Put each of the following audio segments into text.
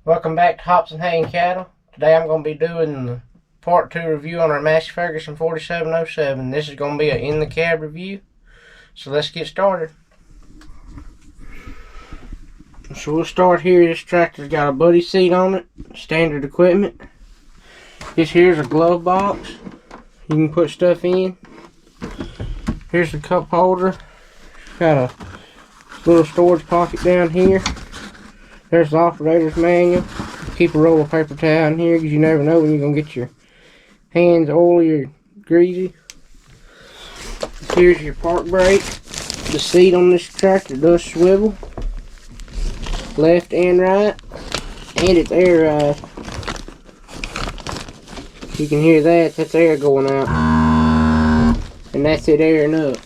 Welcome back to Hops and Hay and Cattle. Today I'm going to be doing the part 2 review on our Massey Ferguson 4707. This is going to be an in the cab review. So let's get started. So we'll start here. This tractor's got a buddy seat on it, standard equipment. This here's a glove box. You can put stuff in. Here's the cup holder. Got a little storage pocket down here. There's the operator's manual. Keep a roll of paper towel in here because you never know when you're going to get your hands oily or greasy. Here's your park brake. The seat on this tractor does swivel left and right, and it's air ride. You can hear that. That's air going out, and that's it airing up.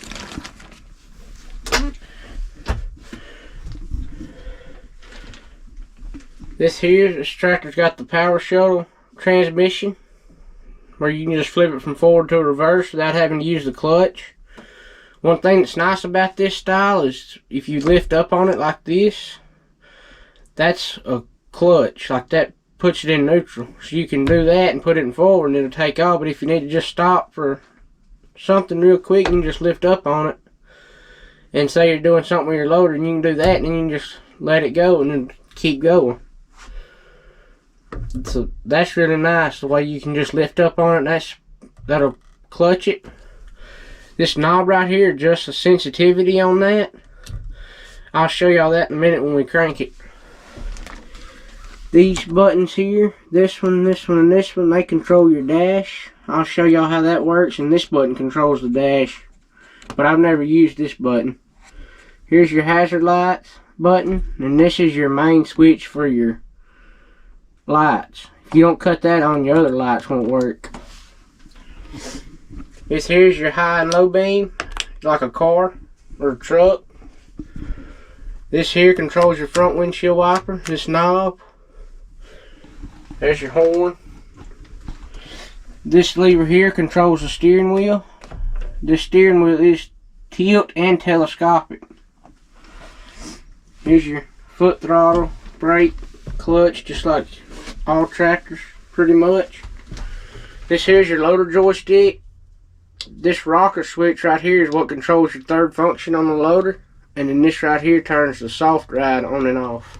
This tractor's got the power shuttle transmission where you can just flip it from forward to reverse without having to use the clutch. One thing that's nice about this style is if you lift up on it like this, that's a clutch. Like that puts it in neutral. So you can do that and put it in forward and it'll take off. But if you need to just stop for something real quick, you can just lift up on it. And say you're doing something with your loader and you can do that and then you can just let it go and then keep going. So that's really nice, the way you can just lift up on it. That'll clutch it. This knob right here adjusts the sensitivity on that. I'll show y'all that in a minute when we crank it. These buttons here, this one, this one, and this one, they control your dash. I'll show y'all how that works, and this button controls the dash, but I've never used this button. Here's your hazard lights button, and this is your main switch for your lights. If you don't cut that on, your other lights won't work. This here's your high and low beam, like a car or a truck. This here controls your front windshield wiper, this knob. There's your horn. This lever here controls the steering wheel. This steering wheel is tilt and telescopic. Here's your foot throttle, brake, clutch, just like all tractors pretty much. This here's your loader joystick. This rocker switch right here is what controls your third function on the loader, and then this right here turns the soft ride on and off.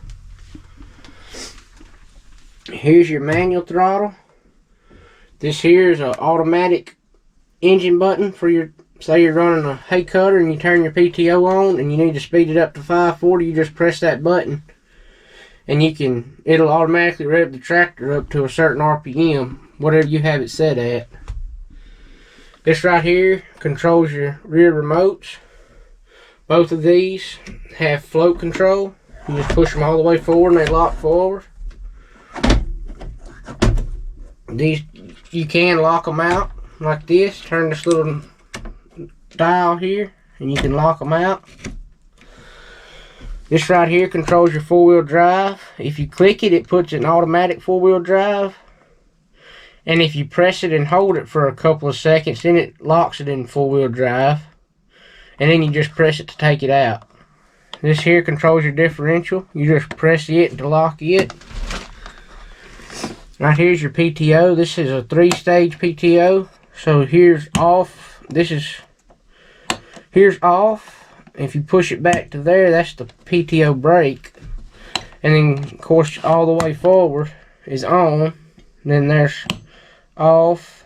Here's your manual throttle. This here is an automatic engine button for your, say you're running a hay cutter and you turn your PTO on and you need to speed it up to 540, you just press that button and it'll automatically rev the tractor up to a certain RPM, whatever you have it set at. This right here controls your rear remotes. Both of these have float control. You just push them all the way forward and they lock forward. These, you can lock them out like this. Turn this little dial here and you can lock them out. This right here controls your four-wheel drive. If you click it, it puts an automatic four-wheel drive. And if you press it and hold it for a couple of seconds, then it locks it in four-wheel drive. And then you just press it to take it out. This here controls your differential. You just press it to lock it. Right here's your PTO. This is a 3-stage PTO. So here's off. Here's off. If you push it back to there, that's the PTO brake. And then, of course, all the way forward is on. Then there's off.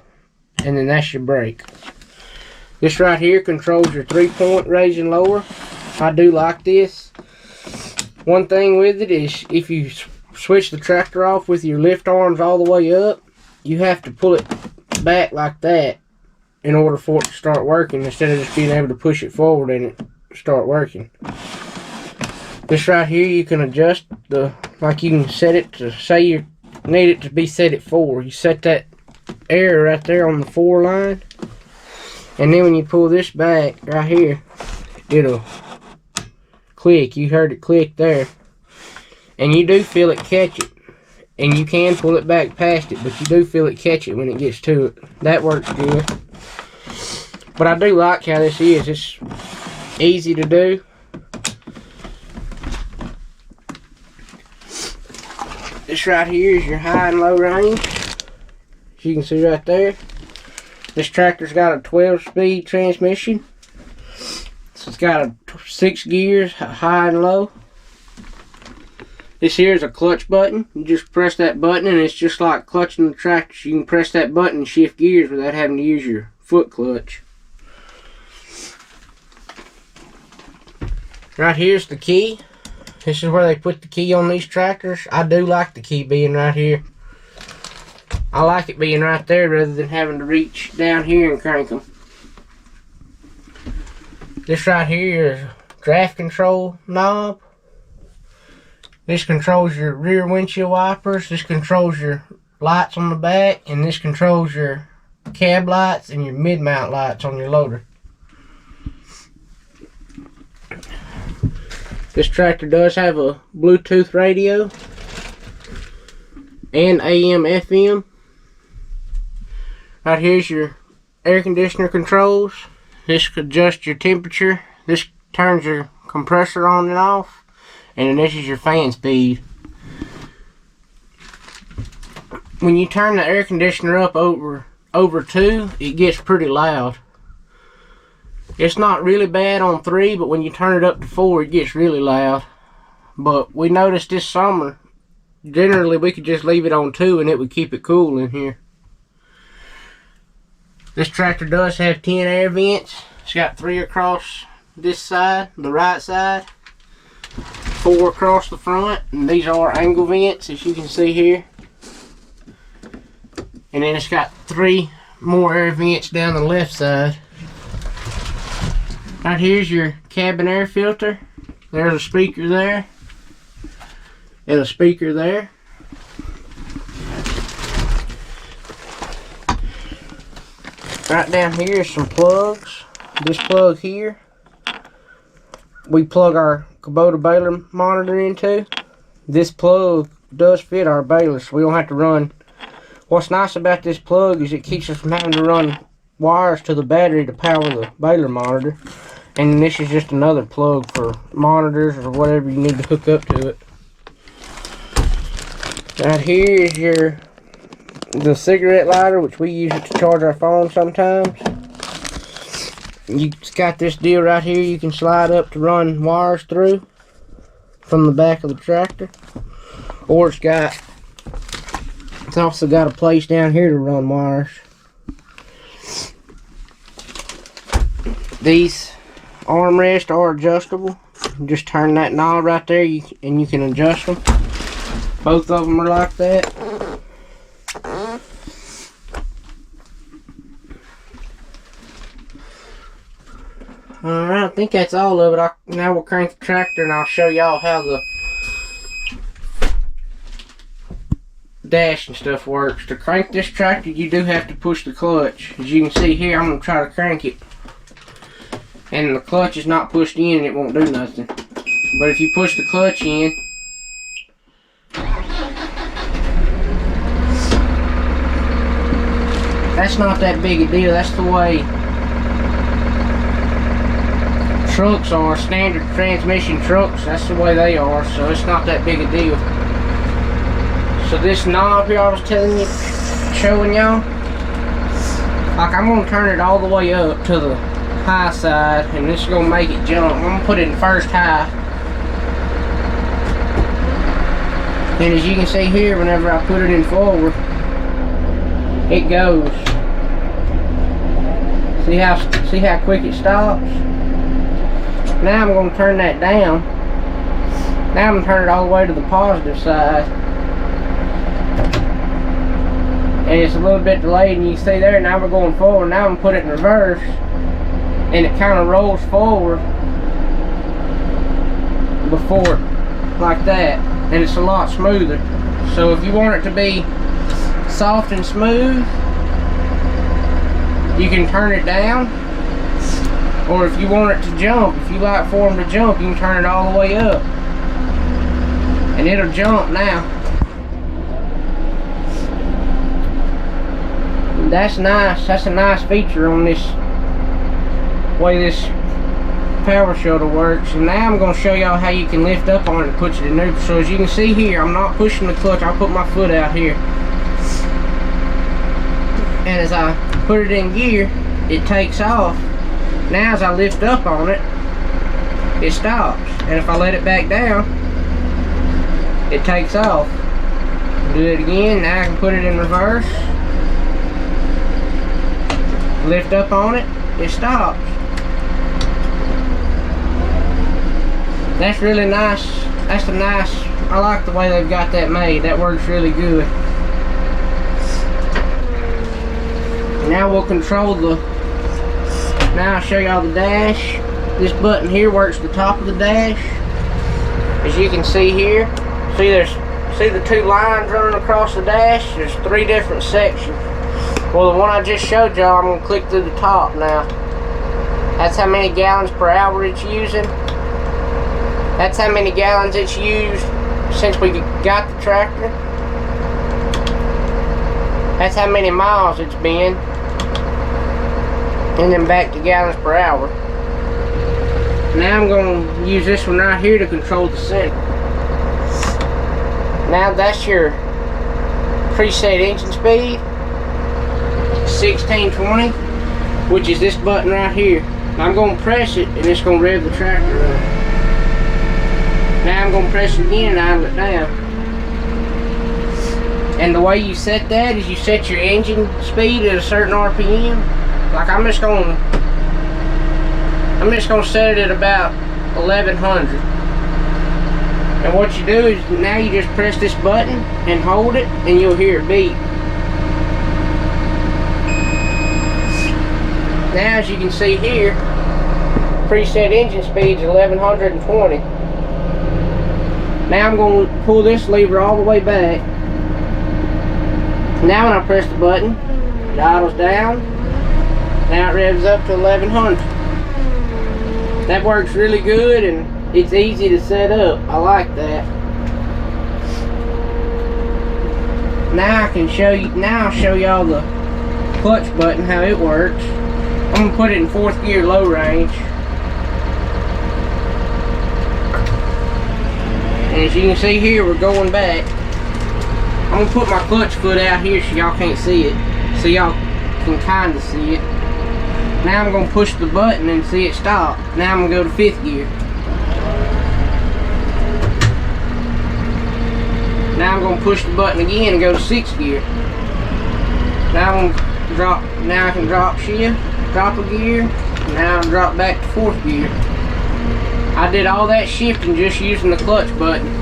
And then that's your brake. This right here controls your 3-point raise and lower. I do like this. One thing with it is if you switch the tractor off with your lift arms all the way up, you have to pull it back like that in order for it to start working, instead of just being able to push it forward and it start working. This right here you can adjust like you can set it to, say you need it to be set at 4. You set that air right there on the 4 line, and then when you pull this back right here, it'll click. You heard it click there, and you do feel it catch it, and you can pull it back past it, but you do feel it catch it when it gets to it. That works good. But I do like how this is. It's easy to do. This right here is your high and low range. As you can see right there. This tractor's got a 12-speed transmission. So it's got 6 gears, high and low. This here is a clutch button. You just press that button and it's just like clutching the tractor. You can press that button and shift gears without having to use your foot clutch. Right here's the key. This is where they put the key on these tractors. I do like the key being right here. I like it being right there rather than having to reach down here and crank them. This right here is draft control knob. This controls your rear windshield wipers. This controls your lights on the back. And this controls your cab lights and your mid-mount lights on your loader. This tractor does have a Bluetooth radio and AM FM. Right here's your air conditioner controls. This adjusts your temperature. This turns your compressor on and off. And then this is your fan speed. When you turn the air conditioner up over 2, it gets pretty loud. It's not really bad on 3, but when you turn it up to 4, it gets really loud. But we noticed this summer, generally we could just leave it on 2 and it would keep it cool in here. This tractor does have 10 air vents. It's got 3 across this side, the right side. 4 across the front, and these are angle vents as you can see here. And then it's got 3 more air vents down the left side. Right here's your cabin air filter. There's a speaker there and a speaker there. Right down here is some plugs. This plug here we plug our Kubota baler monitor into. This plug does fit our baler, so we don't have to run. What's nice about this plug is it keeps us from having to run wires to the battery to power the baler monitor. And this is just another plug for monitors or whatever you need to hook up to it. Right here is the cigarette lighter, which we use it to charge our phone sometimes. You've got this deal right here you can slide up to run wires through from the back of the tractor. Or it's also got a place down here to run wires. These armrests are adjustable. You just turn that knob right there and you can adjust them. Both of them are like that. Alright, I think that's all of it. Now we'll crank the tractor and I'll show y'all how the dash and stuff works. To crank this tractor, you do have to push the clutch. As you can see here, I'm going to try to crank it. And the clutch is not pushed in, it won't do nothing. But if you push the clutch in, that's not that big a deal. That's the way trucks are, standard transmission trucks. That's the way they are, so it's not that big a deal. So this knob here I was showing y'all, like I'm going to turn it all the way up to the high side, and this is going to make it jump. I'm going to put it in first high. And as you can see here, whenever I put it in forward, it goes. See how quick it stops? Now I'm going to turn that down. Now I'm going to turn it all the way to the positive side. And it's a little bit delayed, and you can see there, now we're going forward. Now I'm going to put it in reverse, and it kind of rolls forward before, like that, and it's a lot smoother. So if you want it to be soft and smooth, you can turn it down. Or if you want it to jump, if you like for them to jump, you can turn it all the way up. And it'll jump now. That's nice. That's a nice feature on this way this power shoulder works. And now I'm going to show y'all how you can lift up on it and put it in neutral. So as you can see here, I'm not pushing the clutch. I'll put my foot out here. And as I put it in gear, it takes off. Now as I lift up on it, it stops. And if I let it back down, it takes off. Do it again. Now I can put it in reverse. Lift up on it, it stops. That's really nice. That's a nice, I like the way they've got that made. That works really good. Now we'll control the, now I'll show y'all the dash. This button here works the top of the dash. As you can see here, see the two lines running across the dash? There's 3 different sections. Well, the one I just showed y'all, I'm gonna click through the top now. That's how many gallons per hour it's using. That's how many gallons it's used since we got the tractor. That's how many miles it's been. And then back to gallons per hour. Now I'm going to use this one right here to control the center. Now that's your preset engine speed, 1620, which is this button right here. I'm going to press it and it's going to rev the tractor up. Now I'm going to press it again and idle it down. And the way you set that is you set your engine speed at a certain RPM. Like I'm just going to set it at about 1100. And what you do is now you just press this button and hold it and you'll hear it beep. Now as you can see here, preset engine speed is 1120. Now I'm going to pull this lever all the way back. Now when I press the button, it idles down. Now it revs up to 1100. That works really good and it's easy to set up. I like that. Now I can show you. Now I'll show y'all the clutch button, how it works. I'm gonna put it in 4th gear low range. And as you can see here, we're going back. I'm gonna put my clutch foot out here so y'all can't see it. So y'all can kinda see it. Now I'm going to push the button and see it stop. Now I'm going to go to 5th gear. Now I'm going to push the button again and go to 6th gear. Now I'm going to drop. Now I can drop shift, drop a gear. Now I'll drop back to 4th gear. I did all that shifting just using the clutch button.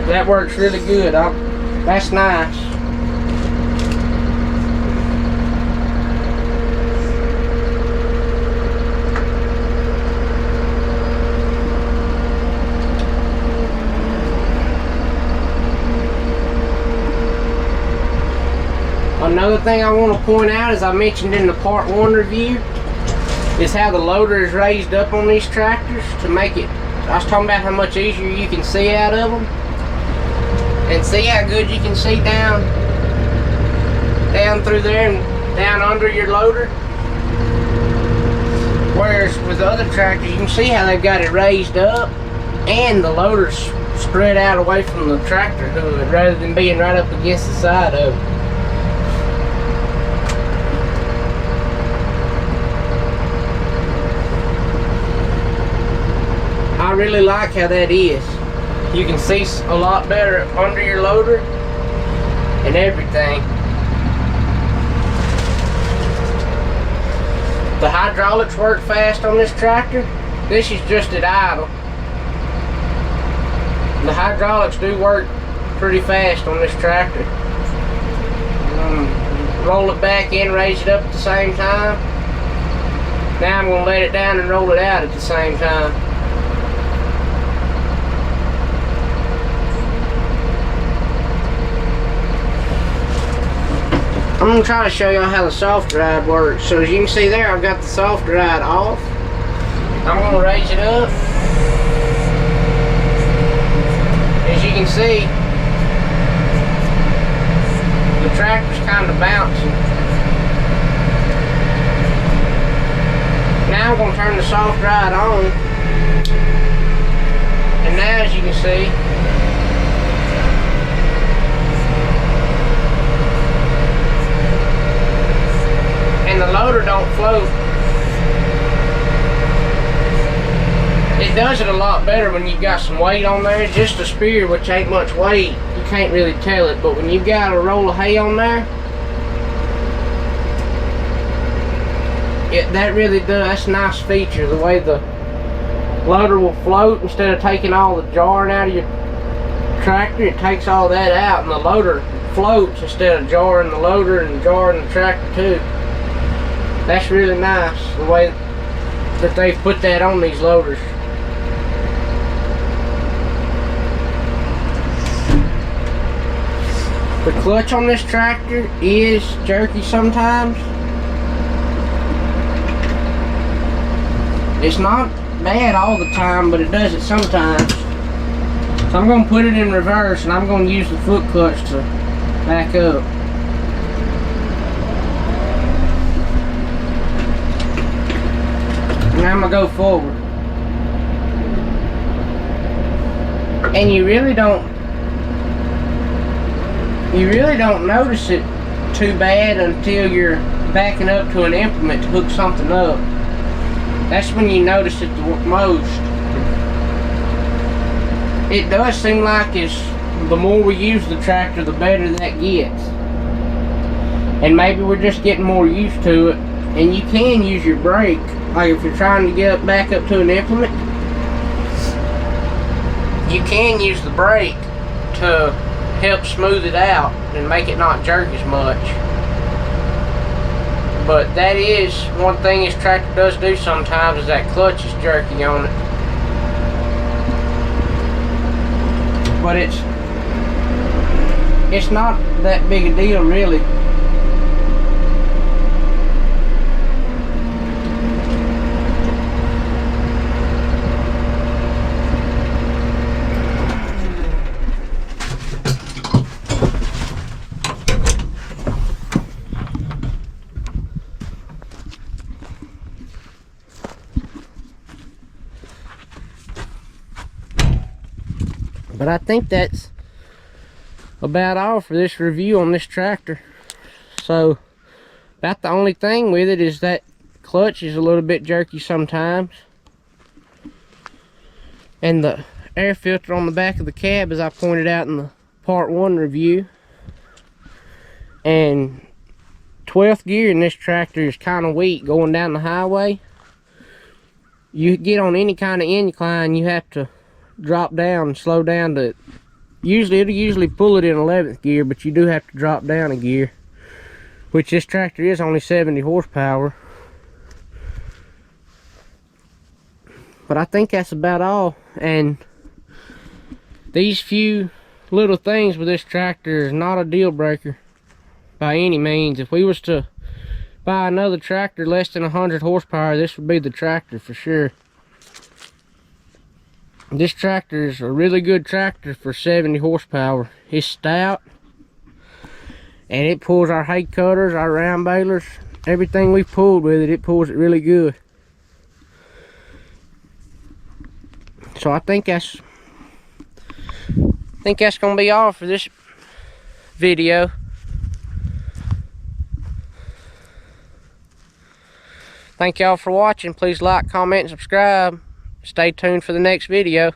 That works really good. That's nice. Another thing I want to point out, as I mentioned in the part 1 review, is how the loader is raised up on these tractors to make it, I was talking about how much easier you can see out of them. And see how good you can see down through there and down under your loader. Whereas with the other tractors, you can see how they've got it raised up and the loader's spread out away from the tractor hood rather than being right up against the side of it. I really like how that is. You can see a lot better under your loader and everything. The hydraulics work fast on this tractor. This is just at idle. The hydraulics do work pretty fast on this tractor. Roll it back in, raise it up at the same time. Now I'm going to let it down and roll it out at the same time. I'm going to try to show y'all how the soft ride works. So as you can see there, I've got the soft ride off. I'm going to raise it up. As you can see, the tractor's kind of bouncing. soft ride on. And now, as you can see, and the loader don't float. It does it a lot better when you've got some weight on there. It's just a spear, which ain't much weight. You can't really tell it, but when you've got a roll of hay on there, that really does. That's a nice feature, the way the loader will float. Instead of taking all the jarring out of your tractor, it takes all that out, and the loader floats instead of jarring the loader and jarring the tractor too. That's really nice, the way that they've put that on these loaders. The clutch on this tractor is jerky sometimes. It's not bad all the time, but it does it sometimes. So I'm going to put it in reverse, and I'm going to use the foot clutch to back up. Now I'm going to go forward. And you really don't notice it too bad until you're backing up to an implement to hook something up. That's when you notice it the most. It does seem like the more we use the tractor, the better that gets. And maybe we're just getting more used to it. And you can use your brake, like if you're trying to get back up to an implement, you can use the brake to help smooth it out and make it not jerk as much. But that is one thing this tractor does do sometimes, is that clutch is jerky on it. But it's not that big a deal really. But I think that's about all for this review on this tractor. So about the only thing with it is that clutch is a little bit jerky sometimes, and the air filter on the back of the cab, as I pointed out in the part 1 review. And 12th gear in this tractor is kind of weak going down the highway. You get on any kind of incline, you have to drop down and slow down to it'll usually pull it in 11th gear, but you do have to drop down a gear, which this tractor is only 70 horsepower. But I think that's about all. And these few little things with this tractor is not a deal breaker by any means. If we was to buy another tractor less than 100 horsepower, this would be the tractor for sure. This tractor is a really good tractor for 70 horsepower. It's stout, and it pulls our hay cutters, our round balers, everything we've pulled with it, it pulls it really good. So I think that's gonna be all for this video. Thank y'all for watching. Please like, comment, and subscribe. Stay tuned for the next video.